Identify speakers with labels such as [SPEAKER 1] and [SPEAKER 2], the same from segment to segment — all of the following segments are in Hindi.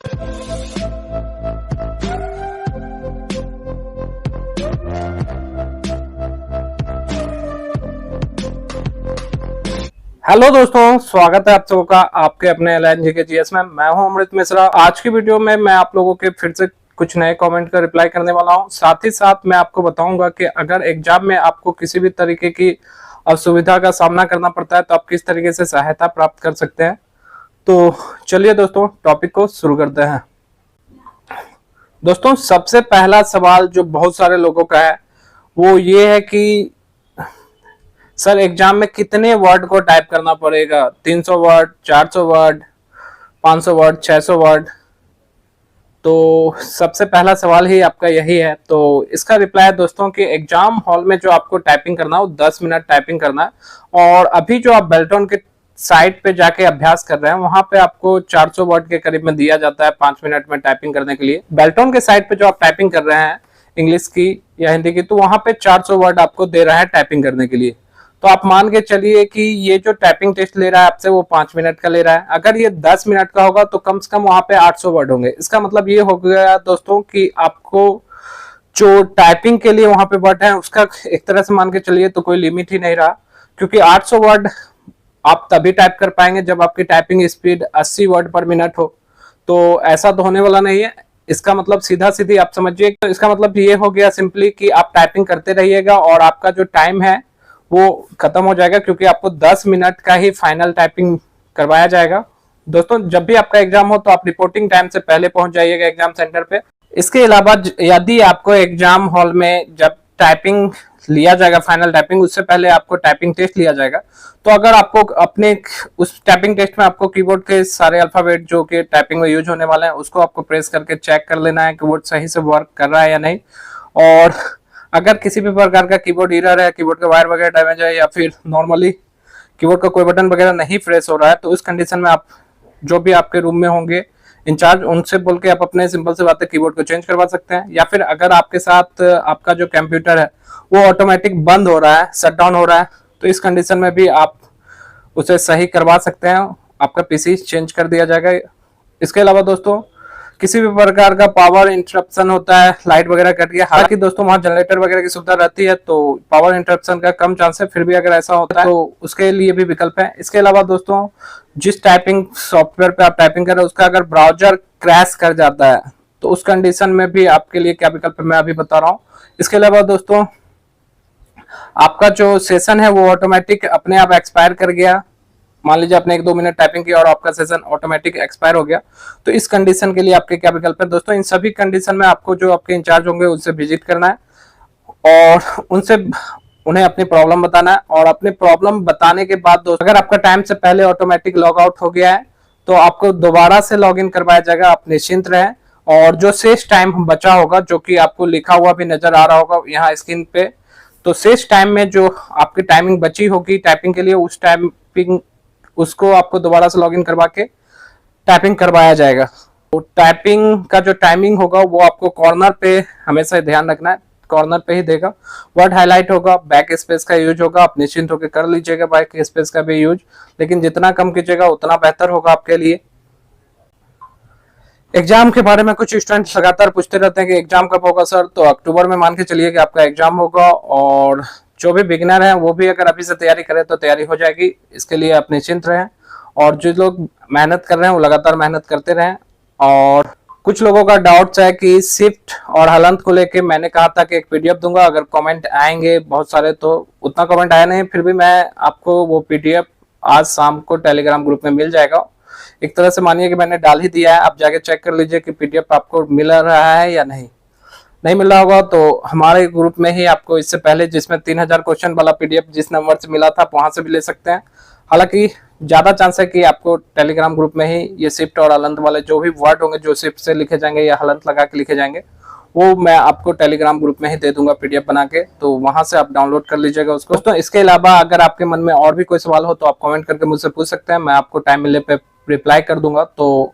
[SPEAKER 1] हेलो दोस्तों, स्वागत है आप सबों का आपके अपने एलएनजी के जीएस में। मैं हूं अमृत मिश्रा। आज की वीडियो में मैं आप लोगों के फिर से कुछ नए कमेंट का रिप्लाई करने वाला हूं। साथ ही साथ मैं आपको बताऊंगा कि अगर एग्जाम में आपको किसी भी तरीके की असुविधा का सामना करना पड़ता है तो आप किस तरीके से सहायता प्राप्त कर सकते हैं। तो चलिए दोस्तों, टॉपिक को शुरू करते हैं। दोस्तों, सबसे पहला सवाल जो बहुत सारे लोगों का है वो ये है कि सर एग्जाम में कितने वर्ड को टाइप करना पड़ेगा? 300 वर्ड, 400 वर्ड, 500 वर्ड, 600 वर्ड। तो सबसे पहला सवाल ही आपका यही है। तो इसका रिप्लाई है दोस्तों कि एग्जाम हॉल में जो आपको टाइपिंग करना है वो 10 मिनट टाइपिंग करना है। और अभी जो आप बेल्टन के साइट पे जाके अभ्यास कर रहे हैं वहां पे आपको 400 वर्ड के करीब में दिया जाता है 5 मिनट में टाइपिंग करने के लिए। बेल्टन के साइट पे जो आप टाइपिंग कर रहे हैं इंग्लिश की या हिंदी की, तो वहां पे 400 वर्ड आपको दे रहा है टाइपिंग करने के लिए। तो आप मान के चलिए कि ये जो टाइपिंग टेस्ट ले रहा है आपसे वो 5 मिनट का ले रहा है। अगर ये 10 मिनट का होगा तो कम से कम वहां पे 800 वर्ड होंगे। इसका मतलब ये हो गया दोस्तों कि आपको जो टाइपिंग के लिए वहां पे वर्ड है उसका एक तरह से मान के चलिए तो कोई लिमिट ही नहीं रहा, क्योंकि 800 वर्ड आप तभी टाइप कर पाएंगे जब आपकी टाइपिंग स्पीड 80 वर्ड पर मिनट हो। तो ऐसा तो होने वाला नहीं है। इसका मतलब सीधा सीधी आप समझिए, तो इसका मतलब ये हो गया सिंपली कि आप टाइपिंग करते रहिएगा और आपका जो टाइम है वो खत्म हो जाएगा, क्योंकि आपको 10 मिनट का ही फाइनल टाइपिंग करवाया जाएगा। दोस्तों, जब भी आपका एग्जाम हो तो आप रिपोर्टिंग टाइम से पहले पहुंच जाइएगा एग्जाम सेंटर पे। इसके अलावा यदि आपको एग्जाम हॉल में जब टाइपिंग लिया जाएगा, फाइनल टाइपिंग, उससे पहले आपको टाइपिंग टेस्ट लिया जाएगा। तो अगर आपको अपने उस टाइपिंग टेस्ट में आपको कीबोर्ड के सारे अल्फाबेट जो कि टाइपिंग में यूज होने वाले हैं उसको आपको प्रेस करके चेक कर लेना है कीबोर्ड सही से वर्क कर रहा है या नहीं। और अगर किसी भी प्रकार का कीबोर्ड एरर है, कीबोर्ड का वायर वगैरह डैमेज है या फिर नॉर्मली कीबोर्ड का कोई बटन वगैरह नहीं प्रेस हो रहा है, तो उस कंडीशन में आप जो भी आपके रूम में होंगे इंचार्ज, उनसे बोल के आप अपने सिंपल से बातें कीबोर्ड को चेंज करवा सकते हैं। या फिर अगर आपके साथ आपका जो कंप्यूटर है वो ऑटोमेटिक बंद हो रहा है, शट डाउन हो रहा है, तो इस कंडीशन में भी आप उसे सही करवा सकते हैं, आपका पीसी चेंज कर दिया जाएगा। इसके अलावा दोस्तों, किसी भी प्रकार का पावर इंटरप्शन होता है, लाइट वगैरह कट गया, हालांकि दोस्तों वहां जनरेटर वगैरह की सुविधा रहती है तो पावर इंटरप्शन का कम चांस है, फिर भी अगर ऐसा होता है तो उसके लिए भी विकल्प है। इसके अलावा दोस्तों, जिस टाइपिंग सॉफ्टवेयर पे आप टाइपिंग कर रहे हैं उसका अगर ब्राउजर क्रैश कर जाता है तो उस कंडीशन में भी आपके लिए क्या विकल्प है मैं अभी बता रहा हूँ। इसके अलावा दोस्तों, आपका जो सेशन है वो ऑटोमेटिक अपने आप एक्सपायर कर गया, मान लीजिए आपने 1-2 मिनट टाइपिंग किया और आपका सेशन ऑटोमेटिक एक्सपायर हो गया, तो इस कंडीशन के लिए आपके क्या विकल्प है दोस्तों। इन सभी कंडीशन में आपको जो आपके इंचार्ज होंगे उनसे विजिट करना है और उनसे उन्हें अपनी प्रॉब्लम बताना है। और अपनी प्रॉब्लम बताने के बाद दोस्तों, अगर आपका टाइम से पहले ऑटोमेटिक लॉग आउट हो गया है तो आपको दोबारा से लॉग इन करवाया जाएगा, आप निश्चिंत रहें। और जो शेष टाइम बचा होगा, जो कि आपको लिखा हुआ भी नजर आ रहा होगा यहाँ स्क्रीन पे, तो शेष टाइम में जो आपकी टाइमिंग बची होगी टाइपिंग के लिए, उस टाइपिंग उसको आपको दोबारा से लॉगिन करवा के टाइपिंग करवाया जाएगा। तो टाइपिंग का जो टाइमिंग होगा वो आपको कॉर्नर पे हमेशा ध्यान रखना है, कॉर्नर पे ही देगा। वर्ड हाईलाइट होगा, बैक स्पेस का यूज होगा, आप निश्चिंत होकर कर लीजिएगा बैक स्पेस का भी यूज, लेकिन जितना कम कीजिएगा उतना बेहतर होगा आपके लिए। एग्जाम के बारे में कुछ स्टूडेंट लगातार पूछते रहते हैं कि एग्जाम कब होगा सर, तो अक्टूबर में मान के चलिए कि आपका एग्जाम होगा। और जो भी बिगिनर है वो भी अगर अभी से तैयारी करें तो तैयारी हो जाएगी, इसके लिए आप निश्चिंत रहें। और जो लोग मेहनत कर रहे हैं वो लगातार मेहनत करते रहें। और कुछ लोगों का डाउट्स है कि शिफ्ट और हलंत को लेके मैंने कहा था कि एक पीडीएफ दूंगा, अगर कमेंट आएंगे बहुत सारे, तो उतना कमेंट आया नहीं, फिर भी मैं आपको वो पीडीएफ आज शाम को टेलीग्राम ग्रुप में मिल जाएगा। एक तरह से मानिए कि मैंने डाल ही दिया है, आप जाके चेक कर लीजिए कि पीडीएफ आपको मिल रहा है या नहीं। नहीं मिल रहा होगा तो हमारे ग्रुप में ही आपको इससे पहले जिसमें 3000 क्वेश्चन वाला पीडीएफ जिस नंबर से मिला था वहां से भी ले सकते हैं। हालांकि ज्यादा चांस है कि आपको टेलीग्राम ग्रुप में ही ये शिफ्ट और हलंत वाले जो भी वर्ड होंगे जो शिफ्ट से लिखे जाएंगे या हलंत लगा के लिखे जाएंगे वो मैं आपको टेलीग्राम ग्रुप में ही दे दूंगा पीडीएफ बना के, तो वहां से आप डाउनलोड कर लीजिएगा उसको। दोस्तों, इसके अलावा अगर आपके मन में और भी कोई सवाल हो तो आप कमेंट करके मुझसे पूछ सकते हैं, मैं आपको टाइम मिलने पे रिप्लाई कर दूंगा। तो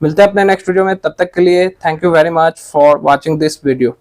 [SPEAKER 1] मिलते हैं अपने नेक्स्ट वीडियो में, तब तक के लिए thank you very much for watching this video.